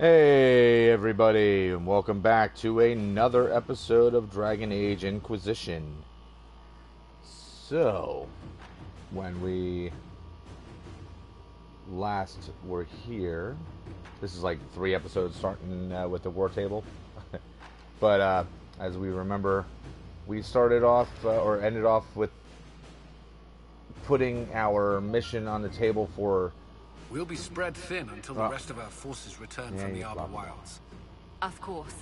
Hey everybody, and welcome back to another episode of Dragon Age Inquisition. So, when we last were here, this is like 3 episodes starting with the war table. But as we remember, we started off or ended off with putting our mission on the table for. We'll be spread thin until the rest of our forces return from the Arbor Wilds. Of course.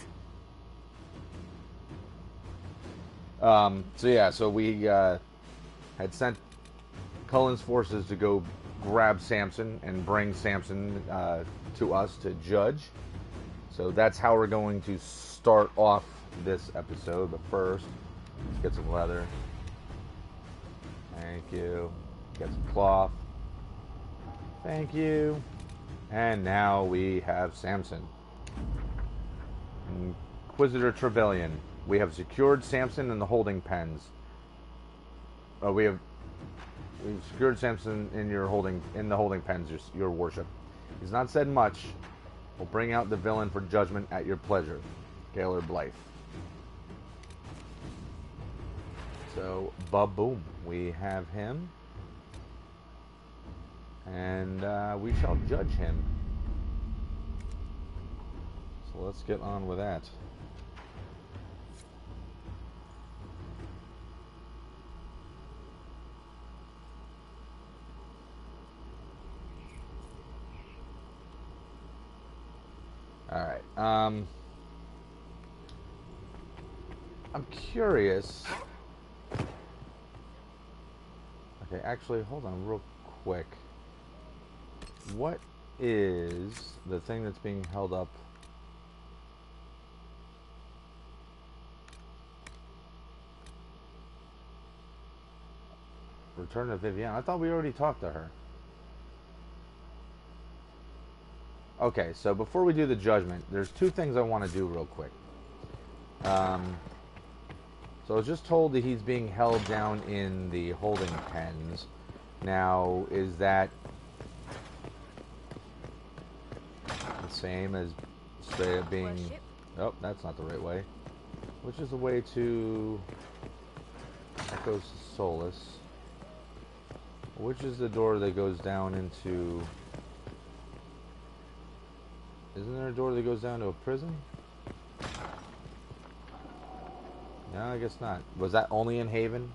So we had sent Cullen's forces to go grab Samson and bring Samson to us to judge. So that's how we're going to start off this episode. But first, let's get some leather. Thank you. Get some cloth. Thank you. And now we have Samson. Inquisitor Trevelyan. We have secured Samson in the holding pens. We've secured Samson in the holding pens, your worship. He's not said much. We'll bring out the villain for judgment at your pleasure. Gaylor Blythe. So, ba-boom. We have him. And we shall judge him. So let's get on with that. Alright, I'm curious. Okay, actually, hold on real quick. What is the thing that's being held up? Return to Vivienne. I thought we already talked to her. Okay, so before we do the judgment, there's 2 things I want to do real quick. So I was just told that he's being held down in the holding pens. Now, is that the same as straight up being... Oh, that's not the right way. Which is the way to Echoes Solus? Which is the door that goes down into... Isn't there a door that goes down to a prison? No, I guess not. Was that only in Haven?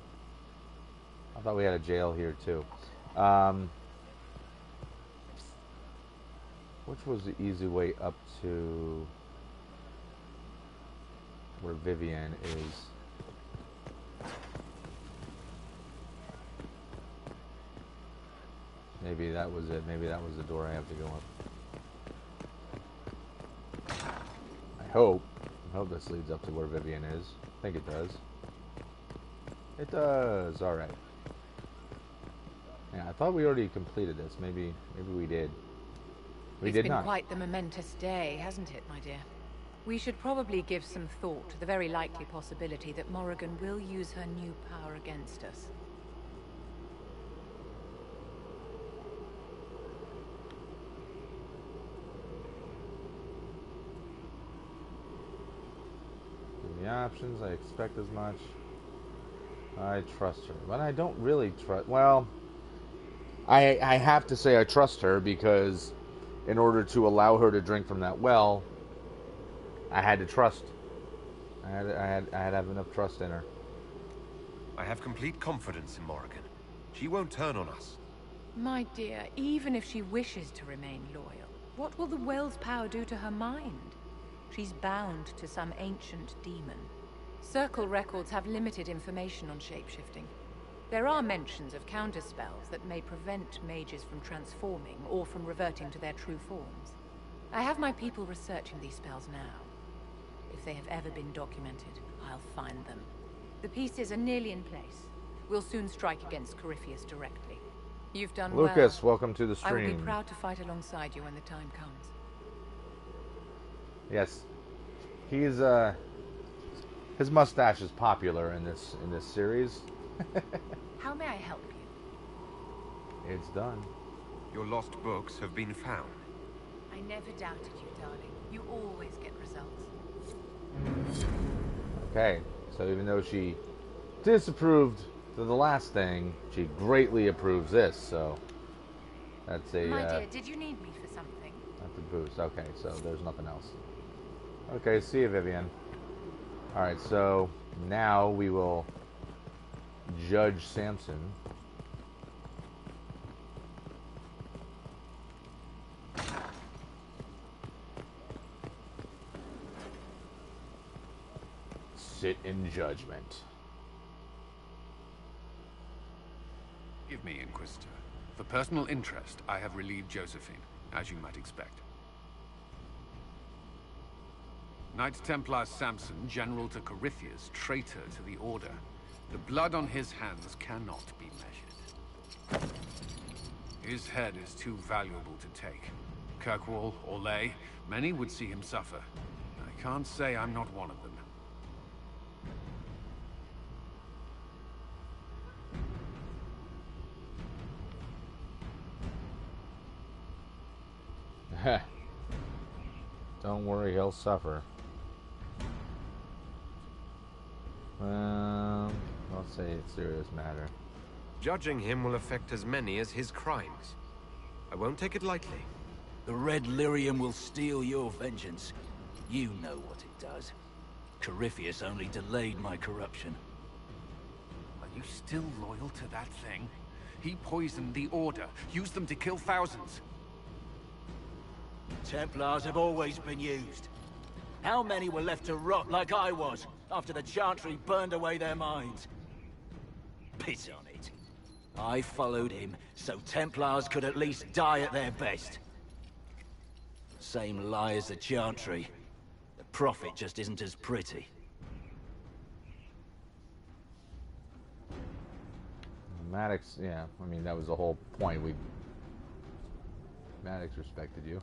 I thought we had a jail here too. Which was the easy way up to where Vivienne is? Maybe that was it. Maybe that was the door I have to go up. I hope this leads up to where Vivienne is. I think it does. It does. All right. Yeah, I thought we already completed this. Maybe we did. We did not. It's been quite the momentous day, hasn't it, my dear? We should probably give some thought to the very likely possibility that Morrigan will use her new power against us. The options, I expect as much. I trust her, but I don't really trust. Well, I have to say I trust her because in order to allow her to drink from that well, I had to trust. I had to have enough trust in her. I have complete confidence in Morrigan. She won't turn on us. My dear, even if she wishes to remain loyal, what will the well's power do to her mind? She's bound to some ancient demon. Circle records have limited information on shapeshifting. There are mentions of counterspells that may prevent mages from transforming or from reverting to their true forms. I have my people researching these spells now. If they have ever been documented, I'll find them. The pieces are nearly in place. We'll soon strike against Corypheus directly. You've done well. Lucas, welcome to the stream. I will be proud to fight alongside you when the time comes. Yes, he's his mustache is popular in this series. How may I help you? It's done. Your lost books have been found. I never doubted you, darling. You always get results. Okay, so even though she disapproved of the last thing, she greatly approves this, so that's a... My dear, did you need me for something? That's a boost. Okay, so there's nothing else. Okay, see you, Vivian. Alright, so now we will judge Samson. Sit in judgment. Give me, Inquisitor. For personal interest, I have relieved Josephine, as you might expect. Knight Templar Samson, General to Corypheus, traitor to the Order. The blood on his hands cannot be measured. His head is too valuable to take. Kirkwall, Orlais, many would see him suffer. I can't say I'm not one of them. Don't worry, he'll suffer. Let's say it's a serious matter. Judging him will affect as many as his crimes. I won't take it lightly. The Red Lyrium will steal your vengeance. You know what it does. Corypheus only delayed my corruption. Are you still loyal to that thing? He poisoned the Order, used them to kill thousands. Templars have always been used. How many were left to rot like I was, after the Chantry burned away their minds? Piss on it. I followed him, so Templars could at least die at their best. Same lie as the Chantry. The profit just isn't as pretty. Maddox, yeah, I mean, that was the whole point. Maddox respected you.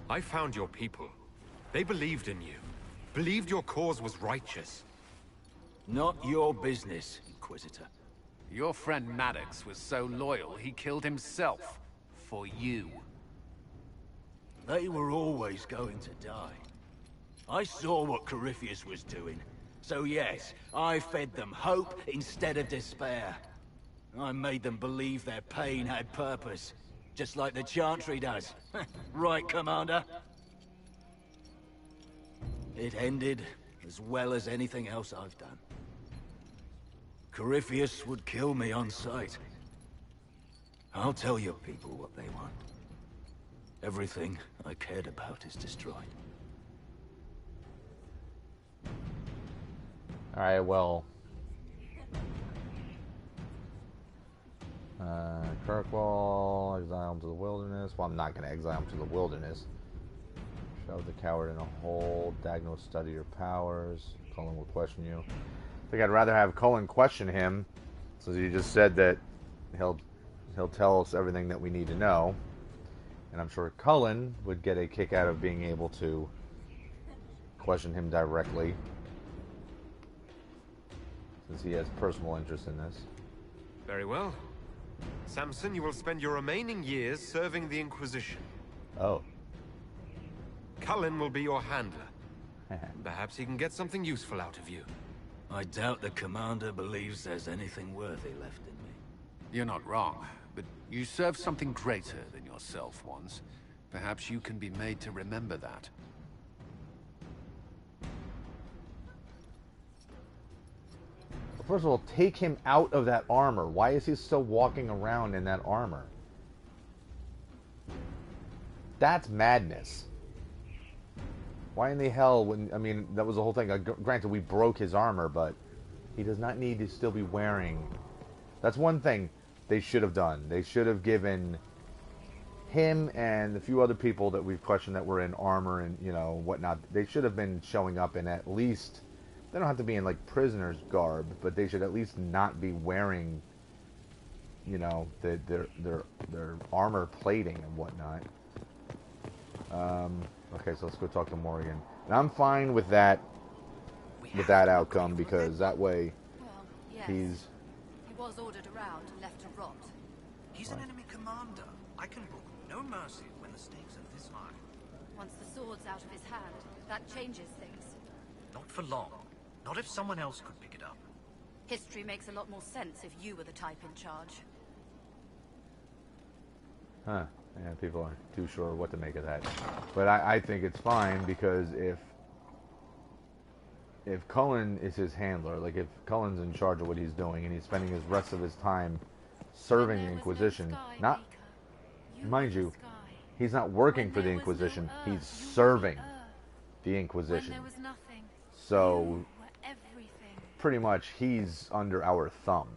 I found your people. They believed in you. Believed your cause was righteous. Not your business, Inquisitor. Your friend Maddox was so loyal, he killed himself. For you. They were always going to die. I saw what Corypheus was doing. So yes, I fed them hope instead of despair. I made them believe their pain had purpose. Just like the Chantry does. Right, Commander? It ended as well as anything else I've done. Corypheus would kill me on sight. I'll tell your people what they want. Everything I cared about is destroyed. Alright, well... Kirkwall, exile him to the wilderness. Well, I'm not going to exile him to the wilderness. Shove the coward in a hole. Dagno study your powers. Cullen will question you. I think I'd rather have Cullen question him, since he just said that he'll tell us everything that we need to know. And I'm sure Cullen would get a kick out of being able to question him directly, since he has personal interest in this. Very well. Samson, you will spend your remaining years serving the Inquisition. Oh. Cullen will be your handler. Perhaps he can get something useful out of you. I doubt the Commander believes there's anything worthy left in me. You're not wrong, but you served something greater than yourself once. Perhaps you can be made to remember that. First of all, take him out of that armor. Why is he still walking around in that armor? That's madness. Why in the hell wouldn't... I mean, that was the whole thing. Granted, we broke his armor, but he does not need to still be wearing... That's one thing they should have done. They should have given him and a few other people that we've questioned that were in armor and, you know, whatnot. They should have been showing up in at least... They don't have to be in, like, prisoner's garb, but they should at least not be wearing, you know, their armor plating and whatnot. Okay, so let's go talk to Morrigan. And I'm fine with that outcome, because that way Well, yes. He was ordered around and left to rot. He's an enemy commander. I can book No mercy when the stakes are this high. Once the sword's out of his hand, that changes things. Not for long. Not if someone else could pick it up. History makes a lot more sense if you were the type in charge. Huh. Yeah, people aren't too sure what to make of that. But I think it's fine, because if Cullen is his handler, like if Cullen's in charge of what he's doing and he's spending his rest of his time serving the Inquisition, not, mind you, he's not working for the Inquisition, he's serving the Inquisition. So, pretty much he's under our thumb.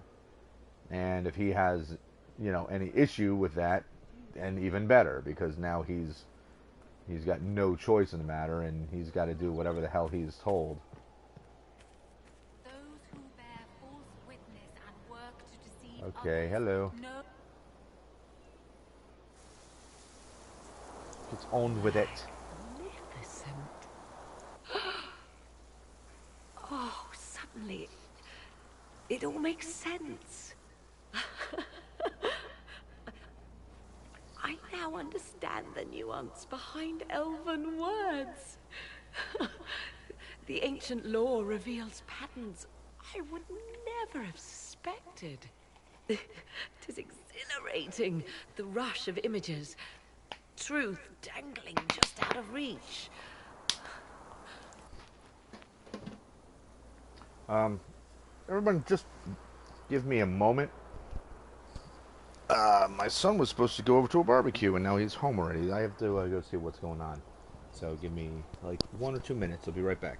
And if he has, any issue with that, then even better, because now he's got no choice in the matter, and he's got to do whatever the hell he's told. Those who bear false witness and work to deceive Okay, others. hello. No. Gets on with it. Magnificent. Oh, suddenly it all makes sense. I now understand the nuance behind elven words. The ancient lore reveals patterns I would never have suspected. It is exhilarating, the rush of images. Truth dangling just out of reach. Everyone, just give me a moment. My son was supposed to go over to a barbecue, and now he's home already. I have to go see what's going on. So give me, 1 or 2 minutes. I'll be right back.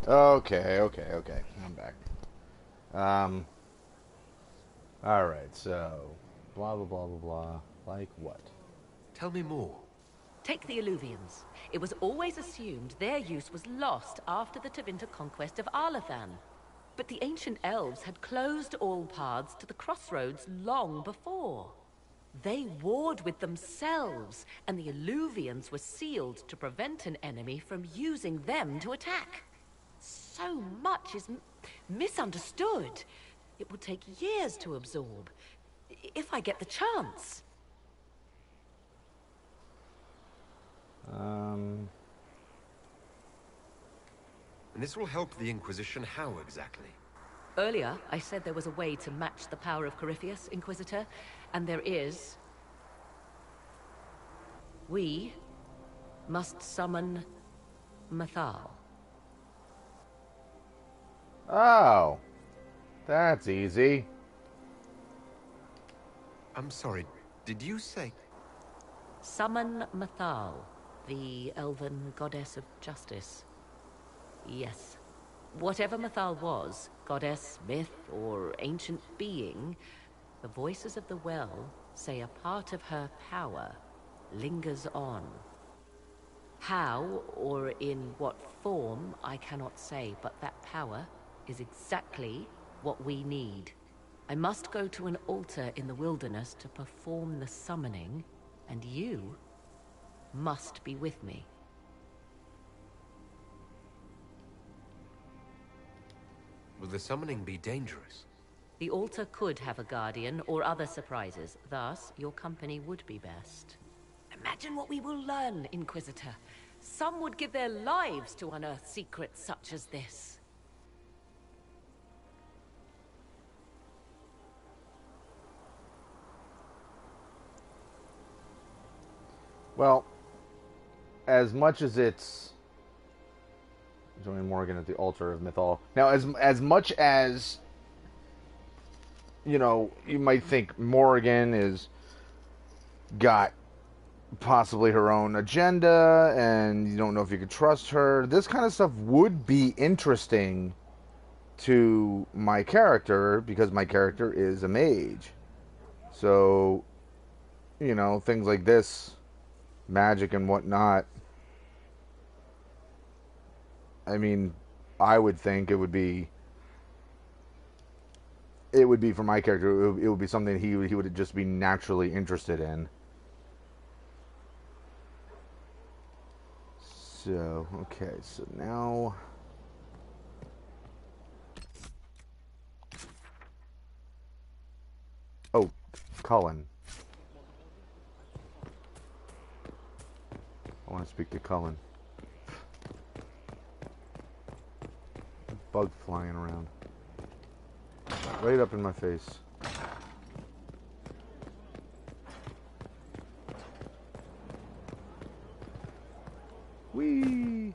Okay. I'm back. Alright, so, blah, blah, blah, blah, blah. Like what? Tell me more. Take the Illuvians. It was always assumed their use was lost after the Tevinter conquest of Arlathan. But the ancient elves had closed all paths to the crossroads long before. They warred with themselves, and the Illuvians were sealed to prevent an enemy from using them to attack. So much is misunderstood. It will take years to absorb, if I get the chance. And this will help the Inquisition how exactly? Earlier, I said there was a way to match the power of Corypheus, Inquisitor, and there is. We must summon Mathal. Oh, that's easy. I'm sorry, did you say? Summon Mathal, the elven goddess of justice. Yes. Whatever Mathal was, goddess, myth, or ancient being, the voices of the well say a part of her power lingers on. How, or in what form, I cannot say, but that power is exactly what we need. I must go to an altar in the wilderness to perform the summoning, and you must be with me. Will the summoning be dangerous? The altar could have a guardian or other surprises, thus your company would be best. Imagine what we will learn, Inquisitor. Some would give their lives to unearth secrets such as this. Well, as much as it's joining Morgan at the altar of Mythal. Now, as much as you know, you might think Morgan is got possibly her own agenda, and you don't know if you could trust her. This kind of stuff would be interesting to my character because my character is a mage. So, you know, things like this, magic and whatnot. I mean, I would think it would be for my character. It would be something he would just be naturally interested in. So, okay, so now oh, Cullen. I want to speak to Cullen. Bug flying around. Right up in my face. Whee!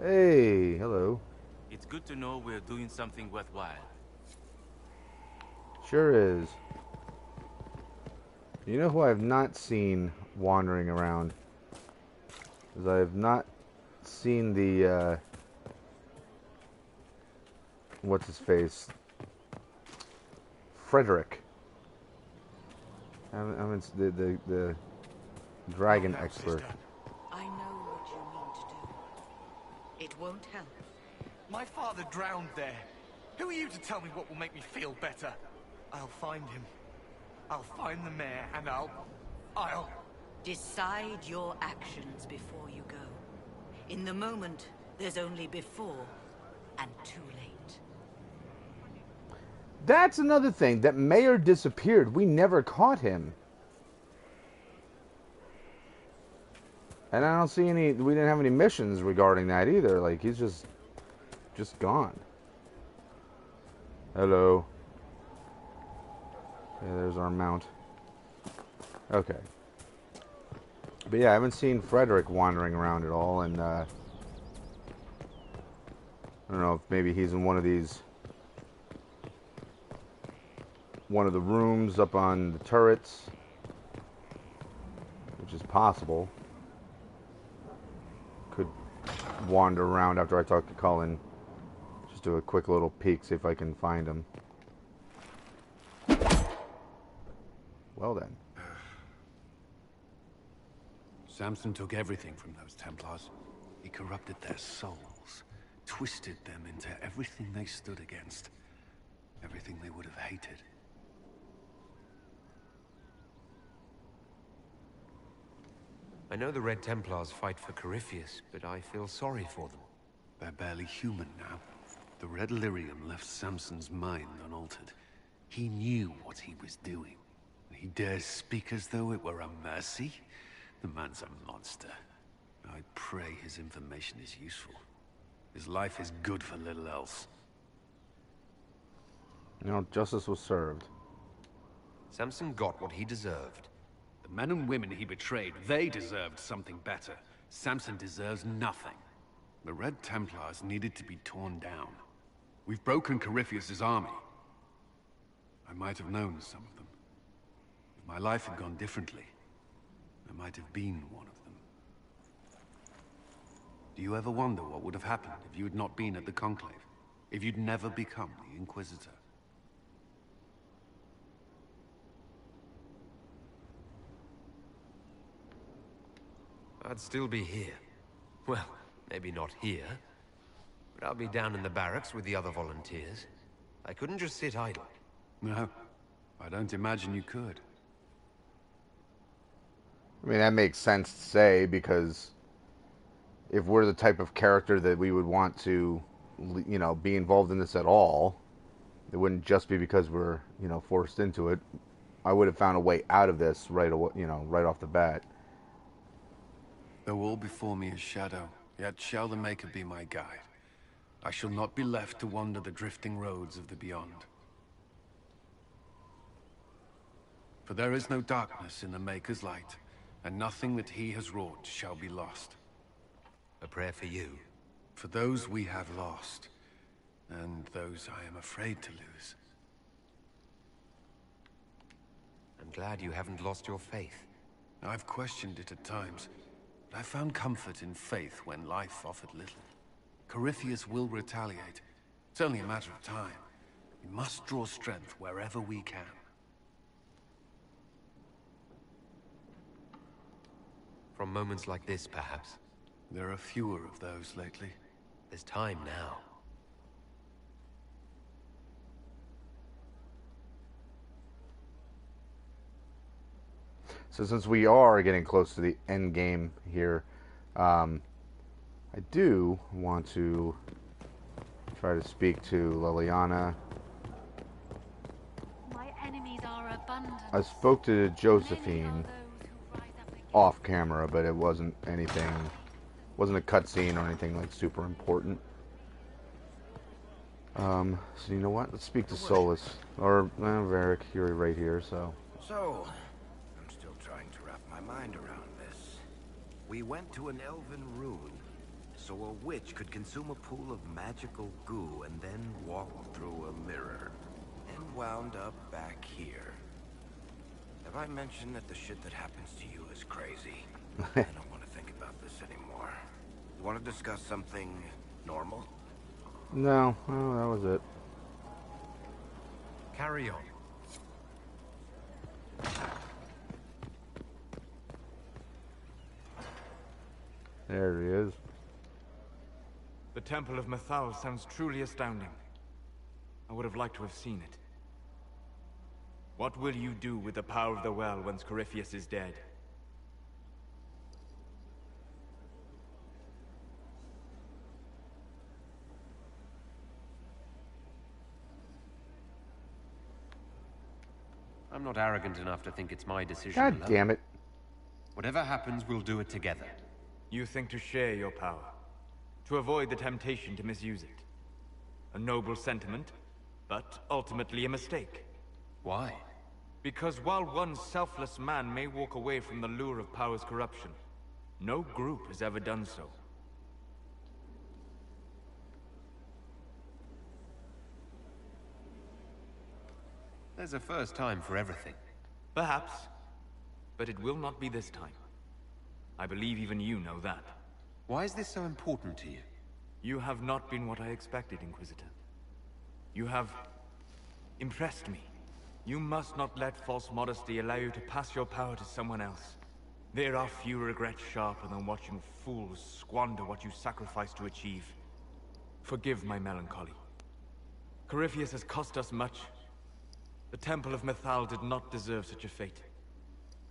Hey, hello. It's good to know we're doing something worthwhile. Sure is. You know who I have not seen wandering around? Is I have not seen the, what's his face? Frederick. I mean, the dragon expert. Sister. I know what you mean to do. It won't help. My father drowned there. Who are you to tell me what will make me feel better? I'll find him. I'll find the mayor, and I'll... Decide your actions before you go. In the moment, there's only before and too late. That's another thing. That mayor disappeared. We never caught him. And I don't see any... We didn't have any missions regarding that either. Like, he's just gone. Hello. Yeah, there's our mount. Okay. But yeah, I haven't seen Frederick wandering around at all, and I don't know if maybe he's in one of the rooms up on the turrets, which is possible. Could wander around after I talk to Cullen. Just do a quick little peek, see if I can find him. Well then. Samson took everything from those Templars. He corrupted their souls, twisted them into everything they stood against, everything they would have hated. I know the Red Templars fight for Corypheus, but I feel sorry for them. They're barely human now. The Red Lyrium left Samson's mind unaltered. He knew what he was doing. He dares speak as though it were a mercy? The man's a monster. I pray his information is useful. His life is good for little else. You know, justice was served. Samson got what he deserved. The men and women he betrayed, they deserved something better. Samson deserves nothing. The Red Templars needed to be torn down. We've broken Corypheus' army. I might have known some of them. If my life had gone differently, I might have been one of them. Do you ever wonder what would have happened if you had not been at the Conclave? If you'd never become the Inquisitor? I'd still be here. Well, maybe not here. But I'll be down in the barracks with the other volunteers. I couldn't just sit idle. No, I don't imagine you could. I mean, that makes sense to say, because if we're the type of character that we would want to, you know, be involved in this at all, it wouldn't just be because we're, you know, forced into it. I would have found a way out of this right away, you know, right off the bat. Though all before me is shadow, yet shall the Maker be my guide. I shall not be left to wander the drifting roads of the beyond. For there is no darkness in the Maker's light, and nothing that he has wrought shall be lost. A prayer for you. For those we have lost, and those I am afraid to lose. I'm glad you haven't lost your faith. I've questioned it at times, but I found comfort in faith when life offered little. Corypheus will retaliate. It's only a matter of time. We must draw strength wherever we can. From moments like this, perhaps. There are fewer of those lately. There's time now. So since we are getting close to the end game here, I do want to try to speak to Liliana. My enemies are abundant. I spoke to Josephine off camera, but it wasn't anything, wasn't a cutscene or anything like super important. So you know what? Let's speak to Solus or Varric. You're right here, so. So, I'm still trying to wrap my mind around this. We went to an elven rune, so a witch could consume a pool of magical goo and then walk through a mirror, and wound up back here. Have I mentioned that the shit that happens to you is crazy? I don't want to think about this anymore. You want to discuss something normal? No, oh, that was it. Carry on. There he is. The Temple of Mythal sounds truly astounding. I would have liked to have seen it. What will you do with the power of the well once Corypheus is dead? I'm not arrogant enough to think it's my decision. God alone. damn it. Whatever happens, we'll do it together. You think to share your power, to avoid the temptation to misuse it. A noble sentiment, but ultimately a mistake. Why? Because while one selfless man may walk away from the lure of power's corruption, no group has ever done so. There's a first time for everything. Perhaps, but it will not be this time. I believe even you know that. Why is this so important to you? You have not been what I expected, Inquisitor. You have impressed me. You must not let false modesty allow you to pass your power to someone else. There are few regrets sharper than watching fools squander what you sacrifice to achieve. Forgive my melancholy. Corypheus has cost us much. The Temple of Mythal did not deserve such a fate.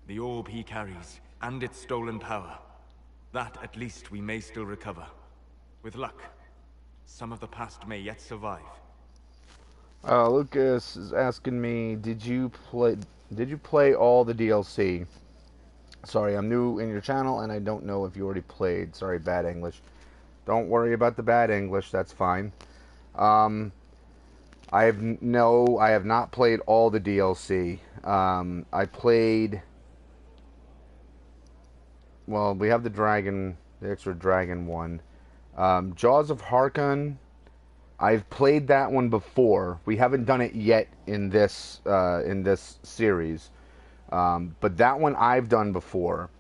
The orb he carries, and its stolen power, that at least we may still recover. With luck, some of the past may yet survive. Lucas is asking me, did you play all the DLC? Sorry, I'm new in your channel and I don't know if you already played. Sorry, bad English. Don't worry about the bad English, that's fine. I have not played all the DLC. I played, well, we have the extra dragon one. Jaws of Harkon, I've played that one before. We haven't done it yet in this series, but that one I've done before.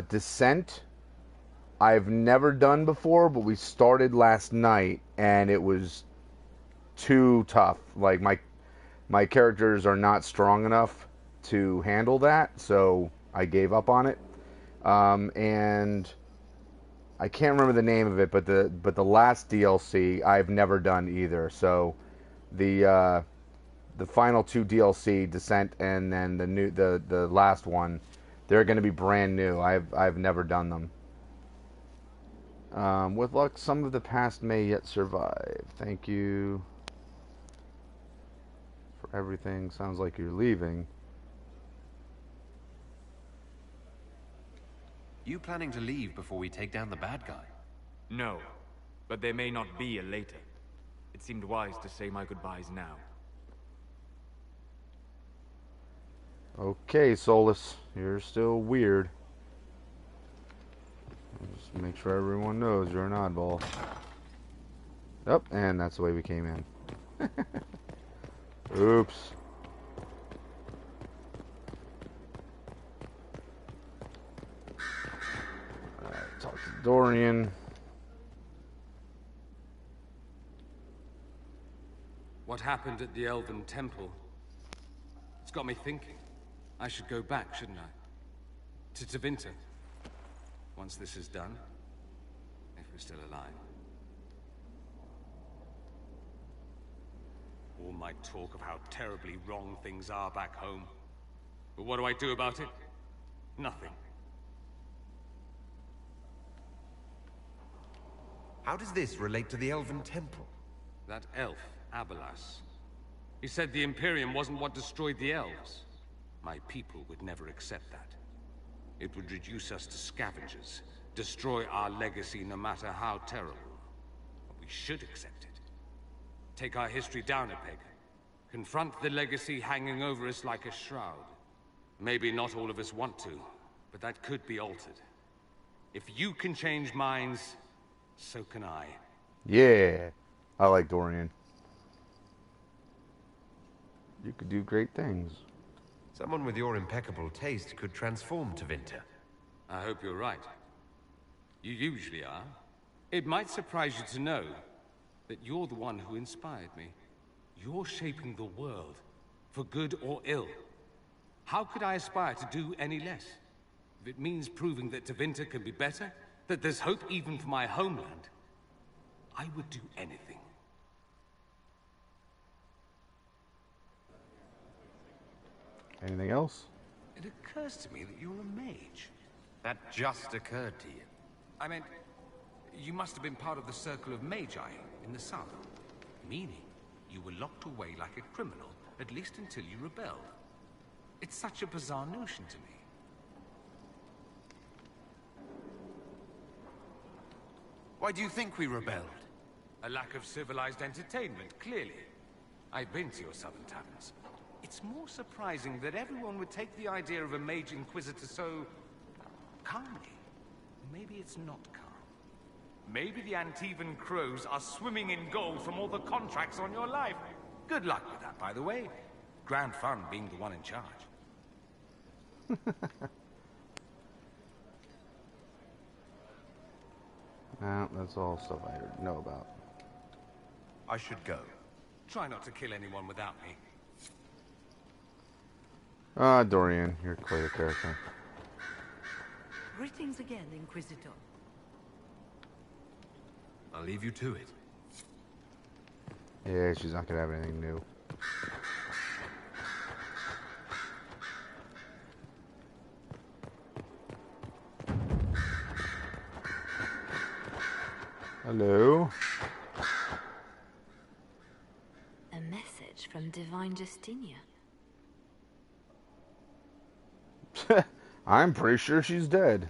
Descent, I've never done before, but we started last night, and it was too tough. Like, my characters are not strong enough to handle that, so I gave up on it. And I can't remember the name of it, but the last DLC I've never done either. So the final two DLC, Descent, and then the last one, they're going to be brand new. I've never done them. With luck, some of the past may yet survive. Thank you for everything. Sounds like you're leaving. You planning to leave before we take down the bad guy? No, but there may not be a later. It seemed wise to say my goodbyes now. Okay, Solus, you're still weird. Just make sure everyone knows you're an oddball. Oh, and that's the way we came in. Oops. Alright, talk to Dorian. What happened at the Elven Temple? It's got me thinking. I should go back, shouldn't I? To Tevinter. Once this is done. If we're still alive. All my talk of how terribly wrong things are back home. But what do I do about it? Nothing. How does this relate to the Elven Temple? That elf, Abelas. He said the Imperium wasn't what destroyed the elves. My people would never accept that. It would reduce us to scavengers, destroy our legacy no matter how terrible. But we should accept it. Take our history down a peg. Confront the legacy hanging over us like a shroud. Maybe not all of us want to, but that could be altered. If you can change minds, so can I. Yeah, I like Dorian. You could do great things. Someone with your impeccable taste could transform Tevinter. I hope you're right. You usually are. It might surprise you to know that you're the one who inspired me. You're shaping the world, for good or ill. How could I aspire to do any less? If it means proving that Tevinter can be better, that there's hope even for my homeland, I would do anything. Anything else? It occurs to me that you're a mage. That just occurred to you. I meant, you must have been part of the Circle of Magi in the south. Meaning, you were locked away like a criminal, at least until you rebelled. It's such a bizarre notion to me. Why do you think we rebelled? A lack of civilized entertainment, clearly. I've been to your southern taverns. It's more surprising that everyone would take the idea of a mage inquisitor so calmly. Maybe it's not calm. Maybe the Antivan crows are swimming in gold from all the contracts on your life. Good luck with that, by the way. Grand fun being the one in charge. No, that's all stuff I know about. I should go. Try not to kill anyone without me. Ah, Dorian, you're quite a character. Greetings again, Inquisitor. I'll leave you to it. Yeah, she's not gonna have anything new. Hello? A message from Divine Justinia. I'm pretty sure she's dead.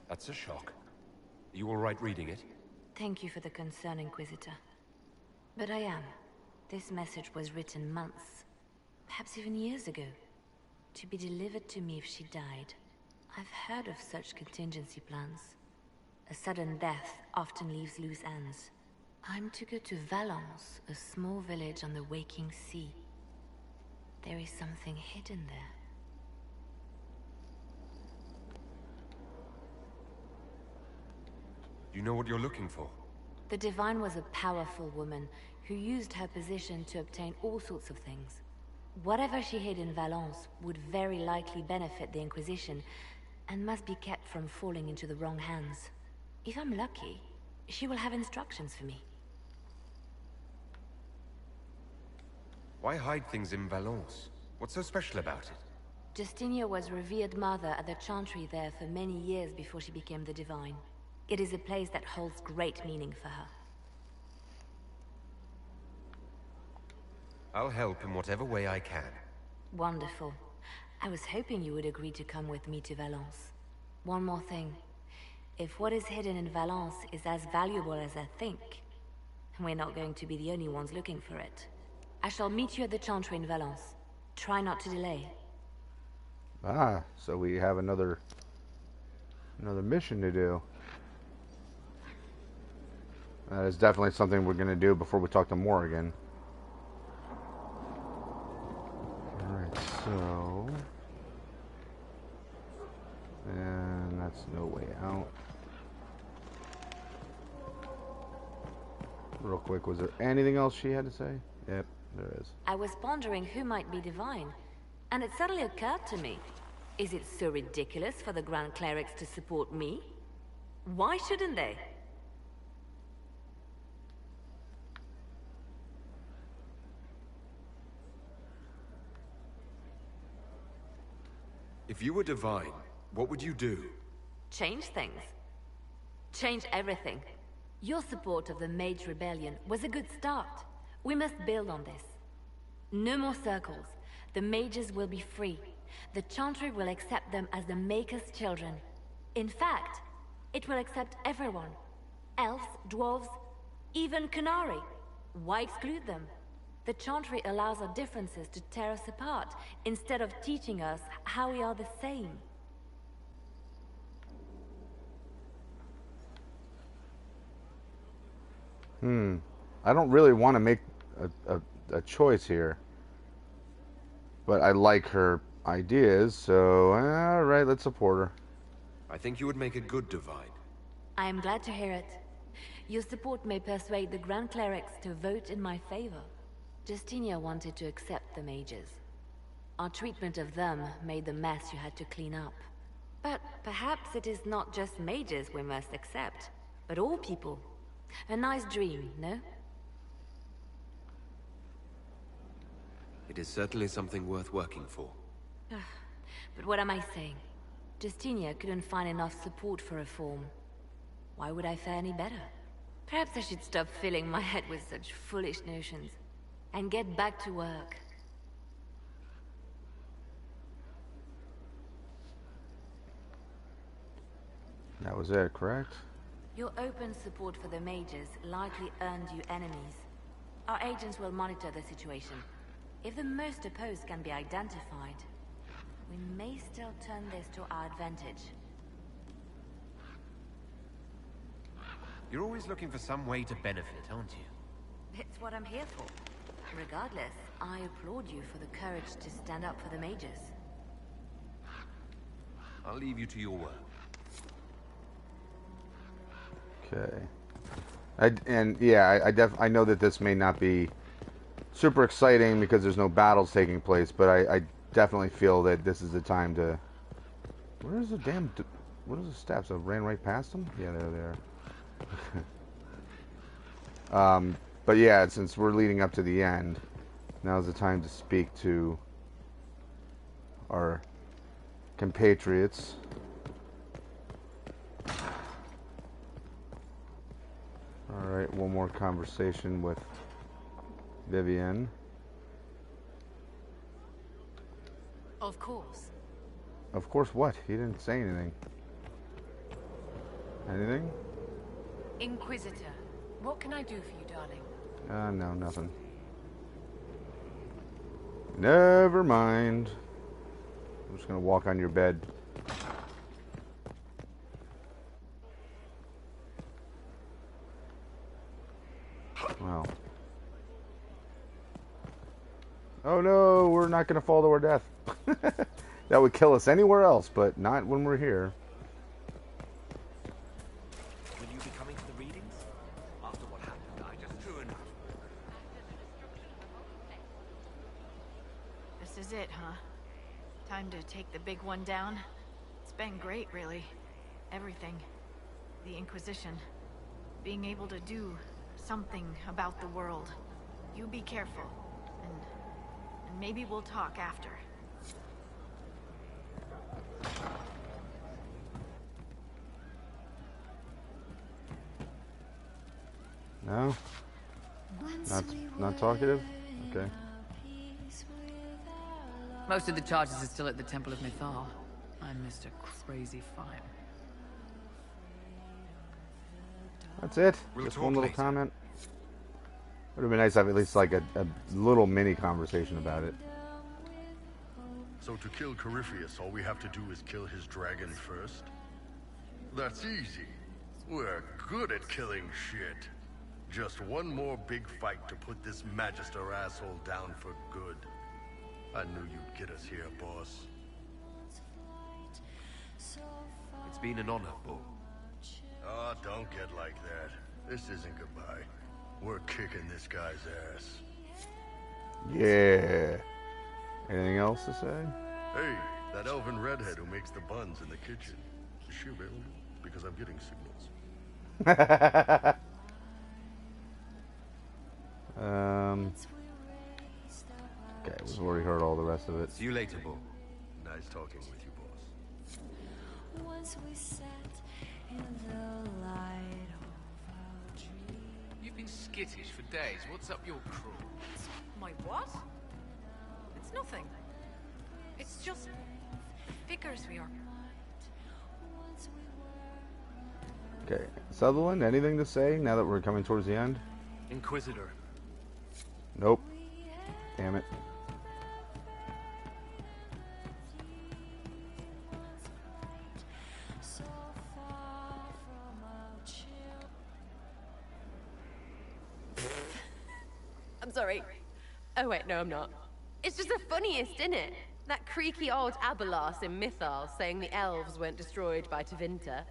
That's a shock. You all right reading it? Thank you for the concern, Inquisitor. But I am. This message was written months, perhaps even years ago, to be delivered to me if she died. I've heard of such contingency plans. A sudden death often leaves loose ends. I'm to go to Valence, a small village on the waking sea. There is something hidden there. You know what you're looking for? The Divine was a powerful woman who used her position to obtain all sorts of things. Whatever she hid in Valence would very likely benefit the Inquisition, and must be kept from falling into the wrong hands. If I'm lucky, she will have instructions for me. Why hide things in Valence? What's so special about it? Justinia was revered mother at the Chantry there for many years before she became the Divine. It is a place that holds great meaning for her. I'll help in whatever way I can. Wonderful. I was hoping you would agree to come with me to Valence. One more thing. If what is hidden in Valence is as valuable as I think, we're not going to be the only ones looking for it. I shall meet you at the Chantry in Valence. Try not to delay. Ah, so we have another mission to do. That is definitely something we're going to do before we talk to Morrigan. Alright, so... and that's no way out. Real quick, was there anything else she had to say? Yep, there is. I was pondering who might be Divine, and it suddenly occurred to me. Is it so ridiculous for the Grand Clerics to support me? Why shouldn't they? If you were Divine, what would you do? Change things. Change everything. Your support of the Mage Rebellion was a good start. We must build on this. No more circles. The mages will be free. The Chantry will accept them as the Maker's children. In fact, it will accept everyone. Elves, dwarves, even Canary. Why exclude them? The Chantry allows our differences to tear us apart, instead of teaching us how we are the same. I don't really want to make a choice here. But I like her ideas, so alright, let's support her. I think you would make a good Divine. I am glad to hear it. Your support may persuade the Grand Clerics to vote in my favor. Justinia wanted to accept the mages. Our treatment of them made the mess you had to clean up. But perhaps it is not just mages we must accept, but all people. A nice dream, no? It is certainly something worth working for. But what am I saying? Justinia couldn't find enough support for reform. Why would I fare any better? Perhaps I should stop filling my head with such foolish notions and get back to work. That was it, correct? Your open support for the mages likely earned you enemies. Our agents will monitor the situation. If the most opposed can be identified, we may still turn this to our advantage. You're always looking for some way to benefit, aren't you? It's what I'm here for. Regardless, I applaud you for the courage to stand up for the mages. I'll leave you to your work. Okay. I know that this may not be super exciting because there's no battles taking place, but I definitely feel that this is the time to... Where's the damn... What are the steps? I ran right past them? Yeah, they're there. But yeah, since we're leading up to the end, now's the time to speak to our compatriots. Alright, one more conversation with Vivienne. Of course. Of course what? He didn't say anything. Anything? Inquisitor, what can I do for you, darling? No, nothing. Never mind. I'm just gonna walk on your bed. Wow. Oh no, we're not gonna fall to our death. That would kill us anywhere else, but not when we're here. Will you be coming This is it, huh? Time to take the big one down? It's been great, really. Everything. The Inquisition. Being able to do something about the world. You be careful. And maybe we'll talk after. No? Not talkative? Okay. Most of the charges are still at the Temple of Mythal. I missed a crazy fight. That's it. We'll Just talk one little later. comment. Would have been nice to have at least like a little mini conversation about it. So to kill Corypheus, all we have to do is kill his dragon first? That's easy. We're good at killing shit. Just one more big fight to put this Magister asshole down for good. I knew you'd get us here, boss. It's been an honor, Bull. Oh, don't get like that. This isn't goodbye. We're kicking this guy's ass. Yeah. Anything else to say? Hey, that elven redhead who makes the buns in the kitchen. Is she available? Because I'm getting signals. Okay, we've already heard all the rest of it. See you later, Bull. Nice talking with you, boss. Once we sat in the light of our dreams. You've been skittish for days. What's up your craw? My what? It's nothing. It's just figures we are. Okay, Sutherland, anything to say now that we're coming towards the end? Inquisitor. Nope. Damn it. I'm sorry. Oh wait, no I'm not. It's just the funniest, isn't it? That creaky old Abelas in Mythal saying the elves weren't destroyed by Tevinter.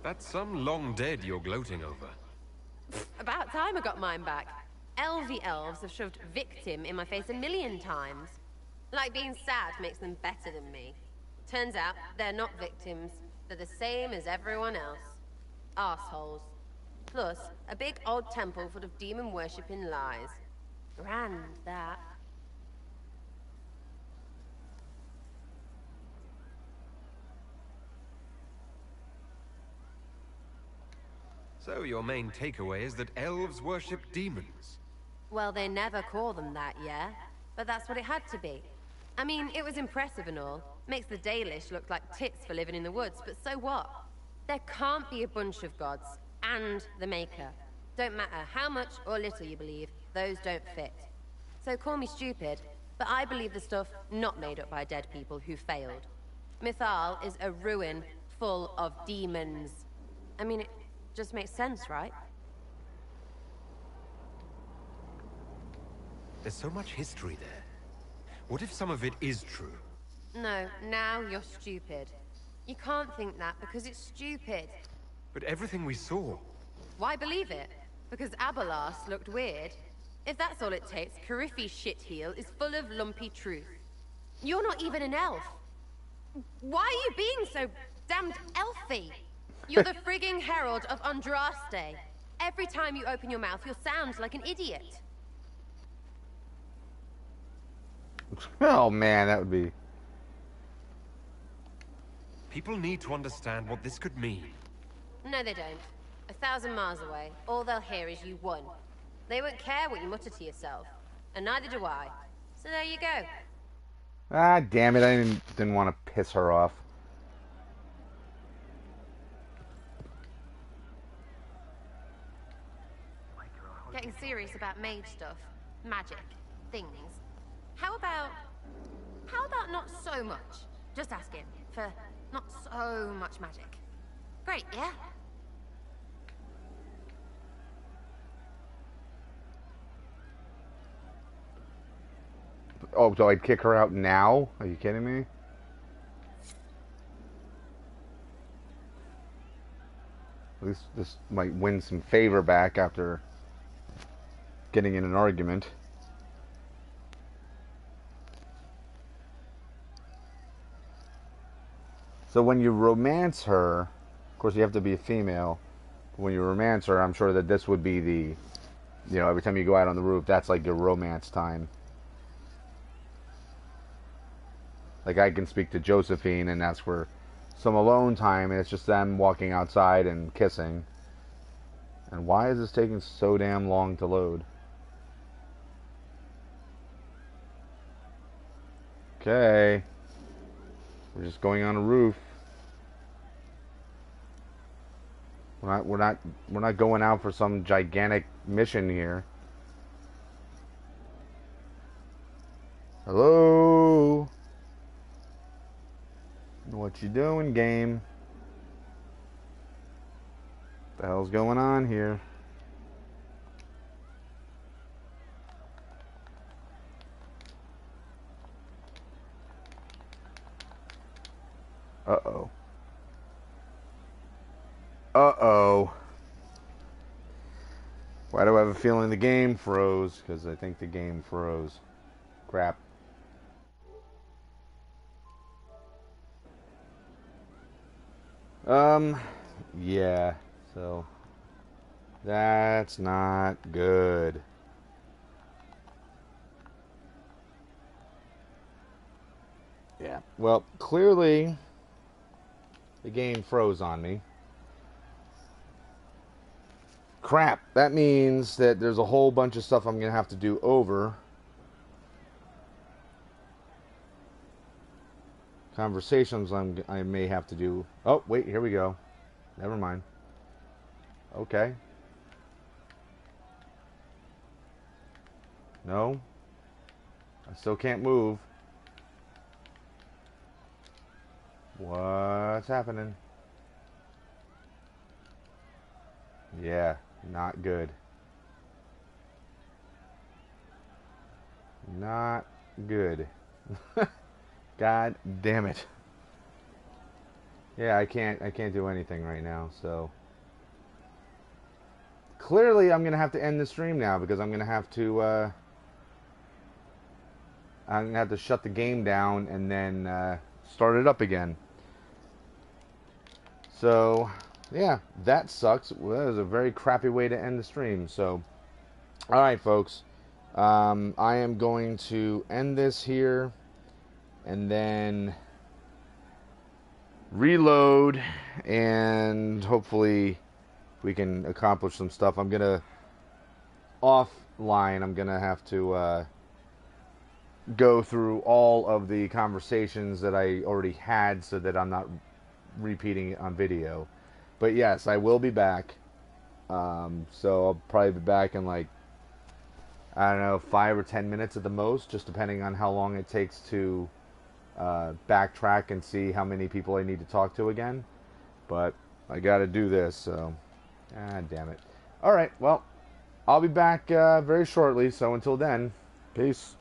That's some long dead you're gloating over. About time I got mine back. Elvie elves have shoved victim in my face 1,000,000 times. Like being sad makes them better than me. Turns out they're not victims. They're the same as everyone else. Arseholes. Plus, a big old temple full of demon-worshipping lies. Grand, that. So your main takeaway is that elves worship demons? Well, they never call them that, yeah? But that's what it had to be. I mean, it was impressive and all. Makes the Dalish look like tits for living in the woods, but so what? There can't be a bunch of gods, and the Maker. Don't matter how much or little you believe, those don't fit. So call me stupid, but I believe the stuff not made up by dead people who failed. Mythal is a ruin full of demons. I mean, it just makes sense, right? There's so much history there. What if some of it is true? No, now you're stupid. You can't think that because it's stupid. But everything we saw... Why believe it? Because Abelas looked weird? If that's all it takes, Coryphe's shitheel is full of lumpy truth. You're not even an elf. Why are you being so damned elfy? You're the frigging herald of Andraste. Every time you open your mouth, you'll sound like an idiot. Oh man, that would be... People need to understand what this could mean. No, they don't. 1,000 miles away, all they'll hear is you won. They won't care what you mutter to yourself. And neither do I. So there you go. Ah, damn it, I didn't want to piss her off. Getting serious about mage stuff, magic, things. How about not so much? Just asking for not so much magic. Great, yeah? Oh, so I'd kick her out now? Are you kidding me? At least this might win some favor back after getting in an argument. So when you romance her, of course you have to be a female. When you romance her, I'm sure that this would be the, you know, every time you go out on the roof, that's like your romance time. Like I can speak to Josephine, and that's where some alone time, and it's just them walking outside and kissing. And why is this taking so damn long to load? Okay. We're just going on a roof. We're not going out for some gigantic mission here. Hello? What you doing, game? What the hell's going on here? Uh-oh. Uh-oh. Why do I have a feeling the game froze? Because I think the game froze. Crap. Yeah. So, that's not good. Yeah. Well, clearly, the game froze on me. Crap. That means that there's a whole bunch of stuff I'm going to have to do over. Conversations I may have to do. Oh, wait, here we go. Never mind. Okay. No. I still can't move. What's happening? Yeah, not good. Not good. God damn it. Yeah, I can't do anything right now, so clearly I'm gonna have to end the stream now because I'm gonna have to shut the game down and then start it up again. So yeah, that sucks. Well, that was a very crappy way to end the stream. So alright folks, I am going to end this here and then reload, and hopefully we can accomplish some stuff. I'm gonna offline, I'm gonna have to go through all of the conversations that I already had so that I'm not repeating it on video. But yes, I will be back. So I'll probably be back in like, I don't know, 5 or 10 minutes at the most, just depending on how long it takes to backtrack and see how many people I need to talk to again. But I gotta do this, so damn it. Alright, well, I'll be back very shortly, so until then, peace.